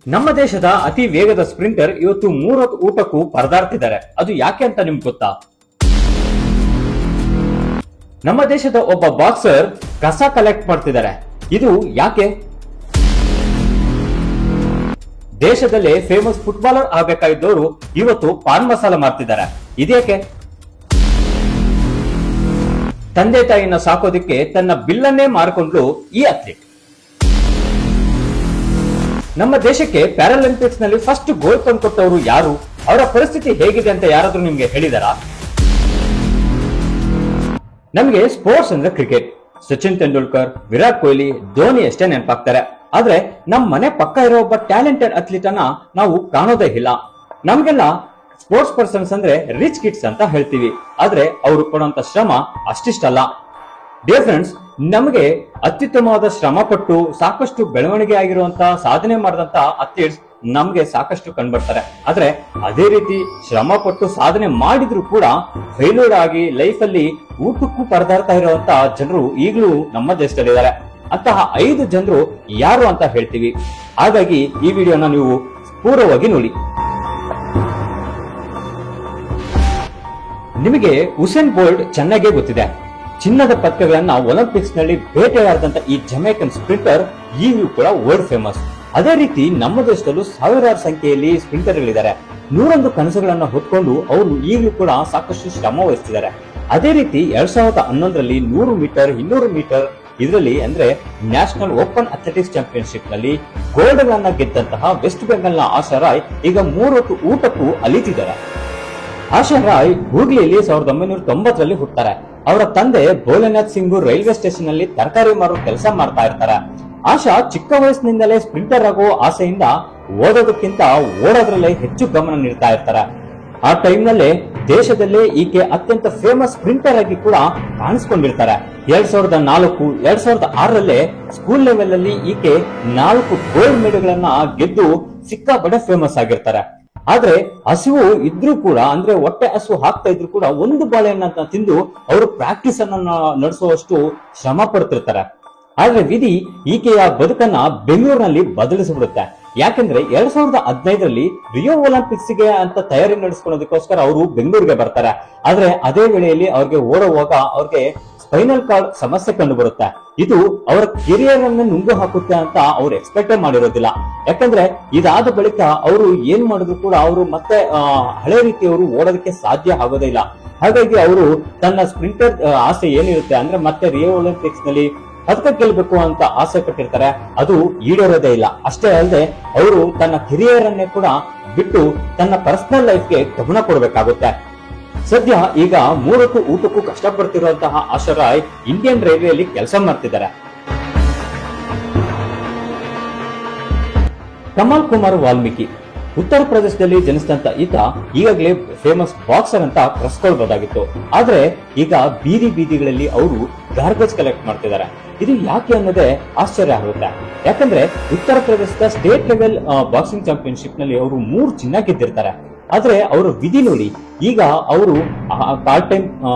ನಮ್ಮ ದೇಶದ ಅತಿ ವೇಗದ ಸ್ಪ್ರಿಂಟರ್ ಇವತ್ತು 3 ಊಟಕ್ಕೂ ಪರದಾಡ್ತಿದ್ದಾರೆ. ಅದು ಯಾಕೆ ಅಂತ ನಿಮ್ಗೆ ಗೊತ್ತಾ? ನಮ್ಮ ದೇಶದ ಒಬ್ಬ ಬಾಕ್ಸರ್ ಕಸ ಕಲೆಕ್ಟ್ ಮಾಡ್ತಿದ್ದಾರೆ. ಇದು ಯಾಕೆ? ದೇಶದಲ್ಲೇ ಫೇಮಸ್ ಫುಟ್ಬಾಲರ್ ಆಗಬೇಕಾಗಿದ್ದವರು ಇವತ್ತು ಪಾನ್ ಮಸಾಲ ಮಾಡ್ತಿದ್ದಾರೆ. ಇದೇಕೆ? ತಂದೆ ತಾಯಿನ ಸಾಕೋದಿಕ್ಕೆ ತನ್ನ ಬಿಲ್ಲನ್ನೇ ಮಾರಿಕೊಂಡ್ಲು ಈ ಅಥ್ಲೀಟ್. ನಮ್ಮ ದೇಶಕ್ಕೆ ಪ್ಯಾರಾಲಿಂಪಿಕ್ಸ್ ನಲ್ಲಿ ಫಸ್ಟ್ ಗೋಲ್ಡ್ ತಂದುಕೊಟ್ಟವರು ಯಾರು? ಅವರ ಪರಿಸ್ಥಿತಿ ಹೇಗಿದೆ ಅಂತ ಯಾರಾದ್ರೂ ನಿಮ್ಗೆ ಹೇಳಿದಾರಾ? ನಮ್ಗೆ ಸ್ಪೋರ್ಟ್ಸ್ ಅಂದ್ರೆ ಕ್ರಿಕೆಟ್. ಸಚಿನ್ ತೆಂಡೂಲ್ಕರ್, ವಿರಾಟ್ ಕೊಹ್ಲಿ, ಧೋನಿ ಅಷ್ಟೇ ನೆನಪಾಗ್ತಾರೆ. ಆದ್ರೆ ನಮ್ ಮನೆ ಪಕ್ಕ ಇರೋ ಒಬ್ಬ ಟ್ಯಾಲೆಂಟೆಡ್ ಅಥ್ಲೀಟ್ ಅನ್ನ ನಾವು ಕಾಣೋದೇ ಇಲ್ಲ. ನಮ್ಗೆಲ್ಲ ಸ್ಪೋರ್ಟ್ಸ್ ಪರ್ಸನ್ಸ್ ಅಂದ್ರೆ ರಿಚ್ ಕಿಡ್ಸ್ ಅಂತ ಹೇಳ್ತೀವಿ. ಆದ್ರೆ ಅವರು ಕೊಡುವಂತ ಶ್ರಮ ಅಷ್ಟಿಷ್ಟಲ್ಲ. ಡಿಯರ್ ಫ್ರೆಂಡ್ಸ್, ನಮಗೆ ಅತ್ಯುತ್ತಮವಾದ ಶ್ರಮ ಪಟ್ಟು ಸಾಕಷ್ಟು ಬೆಳವಣಿಗೆ ಆಗಿರುವಂತಹ ಸಾಧನೆ ಮಾಡಿದಂತ ಅಥ್ಲೀಟ್ಸ್ ನಮ್ಗೆ ಸಾಕಷ್ಟು ಕಂಡುಬರ್ತಾರೆ. ಆದ್ರೆ ಅದೇ ರೀತಿ ಶ್ರಮ ಪಟ್ಟು ಸಾಧನೆ ಮಾಡಿದ್ರು ಕೂಡ ಫೇಲ್ಯೂರ್ ಆಗಿ ಲೈಫ್ ಅಲ್ಲಿ ಊಟಕ್ಕೂ ಪರದಾಡ್ತಾ ಇರುವಂತ ಜನರು ಈಗಲೂ ನಮ್ಮ ದೇಶದಲ್ಲಿದ್ದಾರೆ. ಅಂತಹ 5 ಜನರು ಯಾರು ಅಂತ ಹೇಳ್ತೀವಿ. ಹಾಗಾಗಿ ಈ ವಿಡಿಯೋನ ನೀವು ಪೂರ್ವವಾಗಿ ನೋಡಿ. ನಿಮಗೆ ಉಸೇನ್ ಬೋಲ್ಟ್ ಚೆನ್ನಾಗೇ ಗೊತ್ತಿದೆ. ಚಿನ್ನದ ಪದಕಗಳನ್ನ ಒಲಿಂಪಿಕ್ಸ್ ನಲ್ಲಿ ಬೇಟೆಯಾಡಿದಂತ ಈ ಜಮೈಕನ್ ಸ್ಪ್ರಿಂಟರ್ ಈಗಲೂ ಕೂಡ ವರ್ಲ್ಡ್ ಫೇಮಸ್. ಅದೇ ರೀತಿ ನಮ್ಮ ದೇಶದಲ್ಲೂ ಸಾವಿರಾರು ಸಂಖ್ಯೆಯಲ್ಲಿ ಸ್ಪ್ರಿಂಟರ್ಗಳಿದ್ದಾರೆ. 101 ಕನಸುಗಳನ್ನ ಹೊತ್ಕೊಂಡು ಅವರು ಈಗಲೂ ಕೂಡ ಸಾಕಷ್ಟು ಶ್ರಮ ವಹಿಸ್ತಿದ್ದಾರೆ. ಅದೇ ರೀತಿ 2011ರಲ್ಲಿ 100 ಮೀಟರ್, 200 ಮೀಟರ್ ಇದರಲ್ಲಿ ಅಂದ್ರೆ ನ್ಯಾಷನಲ್ ಓಪನ್ ಅಥ್ಲೆಟಿಕ್ಸ್ ಚಾಂಪಿಯನ್ಶಿಪ್ ನಲ್ಲಿ ಗೋಲ್ಡ್ ಗಳನ್ನ ಗೆದ್ದಂತಹ ವೆಸ್ಟ್ ಬೆಂಗಾಲ್ ನ ಆಶಾ ರಾಯ್ ಈಗ 3 ಹೊತ್ತು ಊಟಕ್ಕೂ ಅಲಿತಿದ್ದಾರೆ. ಆಶಾ ರಾಯ್ ಹೂಗ್ಲಿಯಲ್ಲಿ 1990ರಲ್ಲಿ ಹುಟ್ಟುತ್ತಾರೆ. ಅವರ ತಂದೆ ಭೋಲೆನಾಥ್ ಸಿಂಗ್ ರೈಲ್ವೆ ಸ್ಟೇಷನ್ ನಲ್ಲಿ ತರಕಾರಿ ಮಾರೋ ಕೆಲಸ ಮಾಡ್ತಾ ಇರ್ತಾರೆ. ಆಶಾ ಚಿಕ್ಕ ವಯಸ್ಸಿನಿಂದಲೇ ಸ್ಪ್ರಿಂಟರ್ ಆಗೋ ಆಸೆಯಿಂದ ಓದೋದಕ್ಕಿಂತ ಓಡೋದ್ರಲ್ಲೇ ಹೆಚ್ಚು ಗಮನ ನೀಡ್ತಾ ಇರ್ತಾರೆ. ಆ ಟೈಮ್ ನಲ್ಲೇ ದೇಶದಲ್ಲೇ ಈಕೆ ಅತ್ಯಂತ ಫೇಮಸ್ ಸ್ಪ್ರಿಂಟರ್ ಆಗಿ ಕೂಡ ಕಾಣಿಸ್ಕೊಂಡಿರ್ತಾರೆ. 2004, 2006ರಲ್ಲೇ ಸ್ಕೂಲ್ ಲೆವೆಲ್ ಅಲ್ಲಿ ಈಕೆ 4 ಗೋಲ್ಡ್ ಮೆಡಲ್ಗಳನ್ನ ಗೆದ್ದು ಸಿಕ್ಕಾಪಟ್ಟೆ ಫೇಮಸ್ ಆಗಿರ್ತಾರೆ. ಆದ್ರೆ ಹಸಿವು ಇದ್ರೂ ಕೂಡ, ಅಂದ್ರೆ ಹೊಟ್ಟೆ ಹಸು ಹಾಕ್ತಾ ಇದ್ರು ಕೂಡ ಒಂದು ಬಾಳೆಹಣ್ಣನ್ನ ತಿಂದು ಅವರು ಪ್ರಾಕ್ಟೀಸ್ ಅನ್ನ ನಡೆಸುವಷ್ಟು ಶ್ರಮ ಪಡ್ತಿರ್ತಾರೆ. ಆದ್ರೆ ವಿಧಿ ಈಕೆಯ ಬದುಕನ್ನ ಬೆಂಗಳೂರಿನಲ್ಲಿ ಬದಲಿಸಿಬಿಡುತ್ತೆ. ಯಾಕಂದ್ರೆ 2015ರಲ್ಲಿ ರಿಯೋ ಒಲಿಂಪಿಕ್ಸ್ ಗೆ ಅಂತ ತಯಾರಿ ನಡೆಸ್ಕೊಳ್ಳೋದಕ್ಕೋಸ್ಕರ ಅವರು ಬೆಂಗಳೂರಿಗೆ ಬರ್ತಾರೆ. ಆದ್ರೆ ಅದೇ ವೇಳೆಯಲ್ಲಿ ಅವ್ರಿಗೆ ಓಡುವಾಗ ಅವ್ರಿಗೆ ಸ್ಪೈನಲ್ ಕಾರ್ಡ್ ಸಮಸ್ಯೆ ಕಂಡು ಬರುತ್ತೆ. ಇದು ಅವರ ಕೆರಿಯರ್ ಅನ್ನು ನುಂಗು ಹಾಕುತ್ತೆ ಅಂತ ಅವ್ರು ಎಕ್ಸ್ಪೆಕ್ಟ್ ಮಾಡಿರೋದಿಲ್ಲ. ಯಾಕಂದ್ರೆ ಇದಾದ ಬಳಿಕ ಅವರು ಏನ್ ಮಾಡಿದ್ರು ಕೂಡ ಅವರು ಮತ್ತೆ ಹಳೆ ರೀತಿಯವರು ಓಡೋದಕ್ಕೆ ಸಾಧ್ಯ ಆಗೋದೇ ಇಲ್ಲ. ಹಾಗಾಗಿ ಅವರು ತನ್ನ ಸ್ಪ್ರಿಂಟರ್ ಆಸೆ ಏನಿರುತ್ತೆ ಅಂದ್ರೆ ಮತ್ತೆ ರಿಯೋ ಒಲಿಂಪಿಕ್ಸ್ ನಲ್ಲಿ ಪದಕ ಗೆಲ್ಲಬೇಕು ಅಂತ ಆಸೆ ಪಟ್ಟಿರ್ತಾರೆ. ಅದು ಈಡೇರೋದೇ ಇಲ್ಲ. ಅಷ್ಟೇ ಅಲ್ಲದೆ ಅವರು ತನ್ನ ಕೆರಿಯರ್ ಅನ್ನೇ ಕೂಡ ಬಿಟ್ಟು ತನ್ನ ಪರ್ಸನಲ್ ಲೈಫ್ಗೆ ಗಮನ ಕೊಡಬೇಕಾಗುತ್ತೆ. ಸದ್ಯ ಈಗ 3 ಹೊತ್ತು ಊಟಕ್ಕೂ ಕಷ್ಟಪಡ್ತಿರುವಂತಹ ಆಶಾ ರಾಯ್ ಇಂಡಿಯನ್ ರೈಲ್ವೆಯಲ್ಲಿ ಕೆಲಸ ಮಾಡ್ತಿದ್ದಾರೆ. ಕಮಲ್ ಕುಮಾರ್ ವಾಲ್ಮೀಕಿ ಉತ್ತರ ಪ್ರದೇಶದಲ್ಲಿ ಜನಿಸಿದಂತ ಈತ ಈಗಾಗಲೇ ಫೇಮಸ್ ಬಾಕ್ಸರ್ ಅಂತ ಕರೆಸ್ಕೊಳ್ಬಹುದಾಗಿತ್ತು. ಆದ್ರೆ ಈಗ ಬೀದಿ ಬೀದಿಗಳಲ್ಲಿ ಅವರು ಗಾರ್ಬೇಜ್ ಕಲೆಕ್ಟ್ ಮಾಡ್ತಿದ್ದಾರೆ. ಇದು ಯಾಕೆ ಅನ್ನೋದೇ ಆಶ್ಚರ್ಯ ಆಗುತ್ತೆ. ಯಾಕಂದ್ರೆ ಉತ್ತರ ಪ್ರದೇಶದ ಸ್ಟೇಟ್ ಲೆವೆಲ್ ಬಾಕ್ಸಿಂಗ್ ಚಾಂಪಿಯನ್ಶಿಪ್ ನಲ್ಲಿ ಅವರು 3 ಚಿನ್ನ ಗೆದ್ದಿರ್ತಾರೆ. ಆದ್ರೆ ಅವರು ವಿಧಿ ನೋಡಿ, ಈಗ ಅವರು ಪಾರ್ಟ್ ಟೈಮ್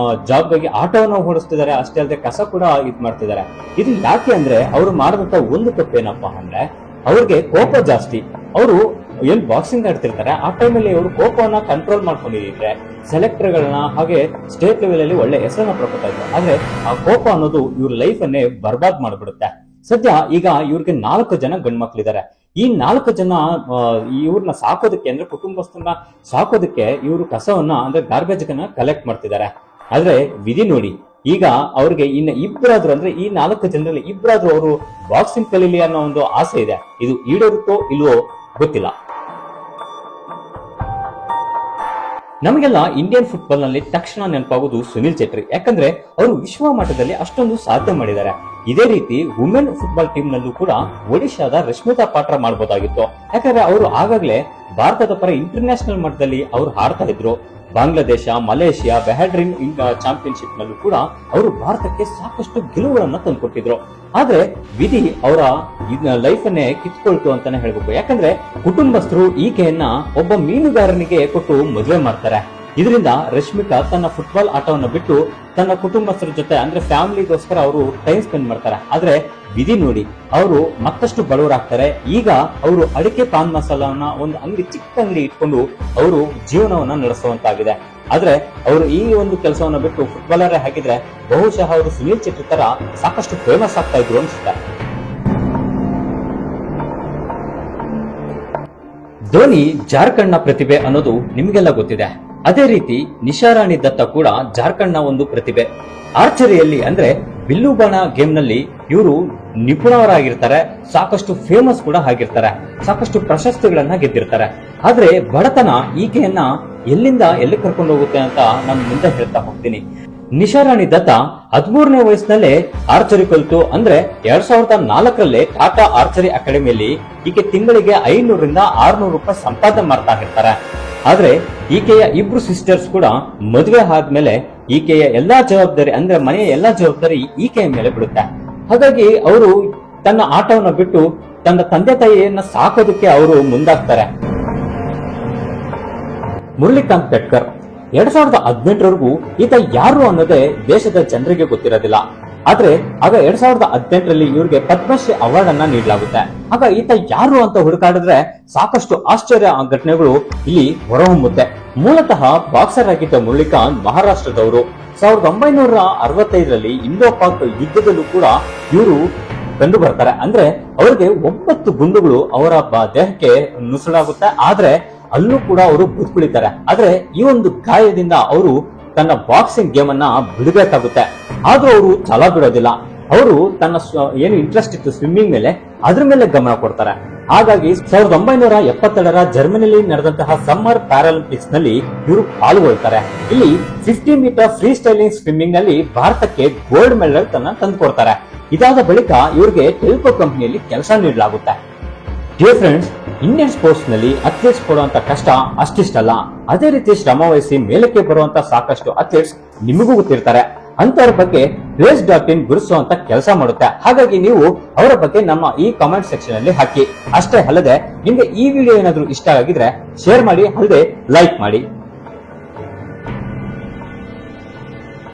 ಜಾಬ್ ಗಾಗಿ ಆಟೋವನ್ನು ಓಡಿಸ್ತಿದ್ದಾರೆ. ಅಷ್ಟೇ ಅಲ್ಲದೆ ಕಸ ಕೂಡ ಇದ್ ಮಾಡ್ತಿದ್ದಾರೆ. ಇದು ಯಾಕೆ ಅಂದ್ರೆ ಅವರು ಮಾಡಿದಂತ ಒಂದು ತಪ್ಪೇನಪ್ಪಾ ಅಂದ್ರೆ ಅವ್ರಿಗೆ ಕೋಪ ಜಾಸ್ತಿ. ಅವರು ಏನ್ ಬಾಕ್ಸಿಂಗ್ ಆಡ್ತಿರ್ತಾರೆ ಆ ಟೈಮಲ್ಲಿ ಅವರು ಕೋಪವನ್ನ ಕಂಟ್ರೋಲ್ ಮಾಡ್ಕೊಂಡಿದ್ರೆ ಸೆಲೆಕ್ಟರ್ ಗಳನ್ನ ಹಾಗೆ ಸ್ಟೇಟ್ ಲೆವೆಲ್ ಅಲ್ಲಿ ಒಳ್ಳೆ ಹೆಸರನ್ನ ಪಡ್ಕೊತಾ ಇದ್ರು. ಆದ್ರೆ ಆ ಕೋಪ ಅನ್ನೋದು ಇವ್ರ ಲೈಫ್ ಅನ್ನೇ ಬರ್ಬಾದ್ ಮಾಡ್ಬಿಡುತ್ತೆ. ಸದ್ಯ ಈಗ ಇವ್ರಿಗೆ 4 ಜನ ಗಂಡ್ ಮಕ್ಳಿದ್ದಾರೆ. ಈ 4 ಜನ ಇವ್ರನ್ನ ಸಾಕೋದಕ್ಕೆ ಅಂದ್ರೆ ಕುಟುಂಬಸ್ಥರನ್ನ ಸಾಕೋದಕ್ಕೆ ಇವರು ಕಸವನ್ನ ಅಂದ್ರೆ ಗಾರ್ಬೇಜ್ ಅನ್ನ ಕಲೆಕ್ಟ್ ಮಾಡ್ತಿದ್ದಾರೆ. ಆದ್ರೆ ವಿಧಿ ನೋಡಿ, ಈಗ ಅವ್ರಿಗೆ ಇನ್ನು ಇಬ್ಬರಾದ್ರು ಅಂದ್ರೆ ಈ 4 ಜನರಲ್ಲಿ ಇಬ್ಬರಾದ್ರು ಅವರು ಬಾಕ್ಸಿಂಗ್ ಕಲೀಲಿ ಅನ್ನೋ ಒಂದು ಆಸೆ ಇದೆ. ಇದು ಈಡೇರುತ್ತೋ ಇಲ್ವೋ ಗೊತ್ತಿಲ್ಲ. ನಮಗೆಲ್ಲ ಇಂಡಿಯನ್ ಫುಟ್ಬಾಲ್ ನಲ್ಲಿ ತಕ್ಷಣ ನೆನಪಾಗೋದು ಸುನಿಲ್ ಚೇತ್ರಿ. ಯಾಕಂದ್ರೆ ಅವರು ವಿಶ್ವ ಮಟ್ಟದಲ್ಲಿ ಅಷ್ಟೊಂದು ಸಾಧನೆ ಮಾಡಿದ್ದಾರೆ. ಇದೇ ರೀತಿ ವುಮೆನ್ ಫುಟ್ಬಾಲ್ ಟೀಮ್ ನಲ್ಲೂ ಕೂಡ ಒಡಿಶಾದ ರಶ್ಮಿತಾ ಪಾಟ್ರಾ ಮಾಡಬಹುದಾಗಿತ್ತು. ಯಾಕಂದ್ರೆ ಅವರು ಆಗಾಗ್ಲೇ ಭಾರತದ ಪರ ಇಂಟರ್ನ್ಯಾಷನಲ್ ಮಟ್ಟದಲ್ಲಿ ಅವರು ಆಡ್ತಾ ಇದ್ರು. ಬಾಂಗ್ಲಾದೇಶ, ಮಲೇಷಿಯಾ, ಬೆಹ್ರಿನ್ ಚಾಂಪಿಯನ್ಶಿಪ್ ನಲ್ಲೂ ಕೂಡ ಅವರು ಭಾರತಕ್ಕೆ ಸಾಕಷ್ಟು ಗೆಲುವುಗಳನ್ನ ತಂದುಕೊಟ್ಟಿದ್ರು. ಆದ್ರೆ ವಿಧಿ ಅವರ ಲೈಫ್ ಅನ್ನೇ ಕಿತ್ಕೊಳ್ತು ಅಂತಾನೆ ಹೇಳ್ಬೇಕು. ಯಾಕಂದ್ರೆ ಕುಟುಂಬಸ್ಥರು ಈಕೆಯನ್ನ ಒಬ್ಬ ಮೀನುಗಾರನಿಗೆ ಕೊಟ್ಟು ಮದುವೆ ಮಾಡ್ತಾರೆ. ಇದರಿಂದ ರಶ್ಮಿಕಾ ತನ್ನ ಫುಟ್ಬಾಲ್ ಆಟವನ್ನು ಬಿಟ್ಟು ತನ್ನ ಕುಟುಂಬಸ್ಥರ ಜೊತೆ ಅಂದ್ರೆ ಫ್ಯಾಮಿಲಿಗೋಸ್ಕರ ಅವರು ಟೈಮ್ ಸ್ಪೆಂಡ್ ಮಾಡ್ತಾರೆ. ಆದ್ರೆ ವಿಧಿ ನೋಡಿ ಅವರು ಮತ್ತಷ್ಟು ಬಡವರಾಗ್ತಾರೆ. ಈಗ ಅವರು ಅಡಿಕೆ ಪಾನ್ ಮಸಾಲವನ್ನ ಒಂದು ಅಂಗಡಿ, ಚಿಕ್ಕ ಅಂಗಡಿ ಇಟ್ಕೊಂಡು ಅವರು ಜೀವನವನ್ನ ನಡೆಸುವಂತಾಗಿದೆ. ಆದ್ರೆ ಅವರು ಈ ಒಂದು ಕೆಲಸವನ್ನ ಬಿಟ್ಟು ಫುಟ್ಬಾಲರೇ ಹಾಕಿದ್ರೆ ಬಹುಶಃ ಅವರು ಸುನೀಲ್ ಚೆಟ್ರಿ ತರ ಸಾಕಷ್ಟು ಫೇಮಸ್ ಆಗ್ತಾ ಇದ್ರು ಅನ್ಸುತ್ತೆ. ಧೋನಿ ಜಾರ್ಖಂಡ್ ನ ಪ್ರತಿಭೆ ಅನ್ನೋದು ನಿಮ್ಗೆಲ್ಲ ಗೊತ್ತಿದೆ. ಅದೇ ರೀತಿ ನಿಶಾ ರಾಣಿ ದತ್ತ ಕೂಡ ಜಾರ್ಖಂಡ್ ನ ಒಂದು ಪ್ರತಿಭೆ. ಆರ್ಚರಿಯಲ್ಲಿ ಅಂದ್ರೆ ಬಿಲ್ಲು ಬಾಣ ಗೇಮ್ ನಲ್ಲಿ ಇವರು ನಿಪುಣರಾಗಿರ್ತಾರೆ, ಸಾಕಷ್ಟು ಫೇಮಸ್ ಕೂಡ ಆಗಿರ್ತಾರೆ, ಸಾಕಷ್ಟು ಪ್ರಶಸ್ತಿಗಳನ್ನ ಗೆದ್ದಿರ್ತಾರೆ. ಆದ್ರೆ ಬಡತನ ಈಕೆಯನ್ನ ಎಲ್ಲಿಂದ ಎಲ್ಲಿ ಕರ್ಕೊಂಡು ಹೋಗುತ್ತೆ ಅಂತ ನಾನು ಮುಂದೆ ಹೇಳ್ತಾ ಹೋಗ್ತೀನಿ. ನಿಶಾ ರಾಣಿ ದತ್ತ 13ನೇ ವಯಸ್ಸಿನಲ್ಲೇ ಆರ್ಚರಿ ಕಲಿತು, ಅಂದ್ರೆ 2004ರಲ್ಲಿ ಟಾಟಾ ಆರ್ಚರಿ ಅಕಾಡೆಮಿಯಲ್ಲಿ ಈಕೆ ತಿಂಗಳಿಗೆ 500 ರಿಂದ 600 ರೂಪಾಯಿ ಸಂಪಾದನೆ ಮಾಡ್ತಾ ಇರ್ತಾರೆ. ಆದ್ರೆ ಈಕೆಯ ಇಬ್ರು ಸಿಸ್ಟರ್ಸ್ ಕೂಡ ಮದುವೆ ಆದ್ಮೇಲೆ ಈಕೆಯ ಎಲ್ಲಾ ಜವಾಬ್ದಾರಿ ಅಂದ್ರೆ ಮನೆಯ ಎಲ್ಲಾ ಜವಾಬ್ದಾರಿ ಈಕೆಯ ಮೇಲೆ ಬಿಡುತ್ತೆ. ಹಾಗಾಗಿ ಅವರು ತನ್ನ ಆಟವನ್ನು ಬಿಟ್ಟು ತನ್ನ ತಂದೆ ತಾಯಿಯನ್ನ ಸಾಕೋದಕ್ಕೆ ಅವರು ಮುಂದಾಗ್ತಾರೆ. ಮುರಳಿಕಾಂತ್ ಪೆಟ್ಕರ್ 2018ರವರೆಗೂ ಈತ ಯಾರು ಅನ್ನೋದೇ ದೇಶದ ಜನರಿಗೆ ಗೊತ್ತಿರೋದಿಲ್ಲ. ಆದ್ರೆ ಆಗ 2018ರಲ್ಲಿ ಇವ್ರಿಗೆ ಪದ್ಮಶ್ರೀ ಅವಾರ್ಡ್ ಅನ್ನ ನೀಡಲಾಗುತ್ತೆ. ಆಗ ಈತ ಯಾರು ಅಂತ ಹುಡುಕಾಡಿದ್ರೆ ಸಾಕಷ್ಟು ಆಶ್ಚರ್ಯ ಘಟನೆಗಳು ಇಲ್ಲಿ ಹೊರಹೊಮ್ಮುತ್ತೆ. ಮೂಲತಃ ಬಾಕ್ಸರ್ ಆಗಿದ್ದ ಮುರಳಿಕಾಂತ್ ಮಹಾರಾಷ್ಟ್ರದವರು. 1965ರಲ್ಲಿ ಇಂಡೋ ಪಾಕ್ ಯುದ್ಧದಲ್ಲೂ ಕೂಡ ಇವರು ಕಂಡು ಬರ್ತಾರೆ. ಅಂದ್ರೆ ಅವರಿಗೆ 9 ಗುಂಡುಗಳು ಅವರ ದೇಹಕ್ಕೆ ನುಸುಳಾಗುತ್ತೆ. ಆದ್ರೆ ಅಲ್ಲೂ ಕೂಡ ಅವರು ಬದುಕುಳಿತಾರೆ. ಆದ್ರೆ ಈ ಒಂದು ಗಾಯದಿಂದ ಅವರು ತನ್ನ ಬಾಕ್ಸಿಂಗ್ ಗೇಮ್ ಅನ್ನ ಬಿಡಬೇಕಾಗುತ್ತೆ. ಆದ್ರೂ ಅವರು ಛಲ ಬಿಡೋದಿಲ್ಲ. ಅವರು ತನ್ನ ಏನು ಇಂಟ್ರೆಸ್ಟ್ ಇತ್ತು ಸ್ವಿಮ್ಮಿಂಗ್ ಮೇಲೆ, ಅದ್ರ ಮೇಲೆ ಗಮನ ಕೊಡ್ತಾರೆ. ಹಾಗಾಗಿ 1972ರ ಜರ್ಮನಿಯಲ್ಲಿ ನಡೆದಂತಹ ಸಮ್ಮರ್ ಪ್ಯಾರಾಲಿಂಪಿಕ್ಸ್ ನಲ್ಲಿ ಇವರು ಪಾಲ್ಗೊಳ್ತಾರೆ. ಇಲ್ಲಿ 50 ಮೀಟರ್ ಫ್ರೀ ಸ್ಟೈಲಿಂಗ್ ಸ್ವಿಮ್ಮಿಂಗ್ ನಲ್ಲಿ ಭಾರತಕ್ಕೆ ಗೋಲ್ಡ್ ಮೆಡಲ್ ತಂದುಕೊಡ್ತಾರೆ. ಇದಾದ ಬಳಿಕ ಇವರಿಗೆ ಟೆಲ್ಕೋ ಕಂಪನಿಯಲ್ಲಿ ಕೆಲಸ ನೀಡಲಾಗುತ್ತೆ. ಡಿಯರ್ ಫ್ರೆಂಡ್ಸ್, ಇಂಡಿಯನ್ ಸ್ಪೋರ್ಟ್ಸ್ ನಲ್ಲಿ ಅಥ್ಲೆಟ್ಸ್ ಪಡುವಂತ ಕಷ್ಟ ಅಷ್ಟಿಷ್ಟಲ್ಲ. ಅದೇ ರೀತಿ ಶ್ರಮ ವಹಿಸಿ ಮೇಲಕ್ಕೆ ಬರುವಂತ ಸಾಕಷ್ಟು ಅಥ್ಲೆಟ್ಸ್ ನಿಮಗೂ ಗೊತ್ತಿರ್ತಾರೆ. ಅಂತವರ ಬಗ್ಗೆ Place.in ಗುರುತಿಸುವಂತ ಕೆಲಸ ಮಾಡುತ್ತೆ. ಹಾಗಾಗಿ ನೀವು ಅವರ ಬಗ್ಗೆ ನಮ್ಮ ಈ ಕಾಮೆಂಟ್ ಸೆಕ್ಷನ್ ಅಲ್ಲಿ ಹಾಕಿ. ಅಷ್ಟೇ ಅಲ್ಲದೆ ನಿಮ್ಗೆ ಈ ವಿಡಿಯೋ ಏನಾದ್ರೂ ಇಷ್ಟ ಆಗಿದ್ರೆ ಶೇರ್ ಮಾಡಿ, ಅಲ್ಲದೆ ಲೈಕ್ ಮಾಡಿ.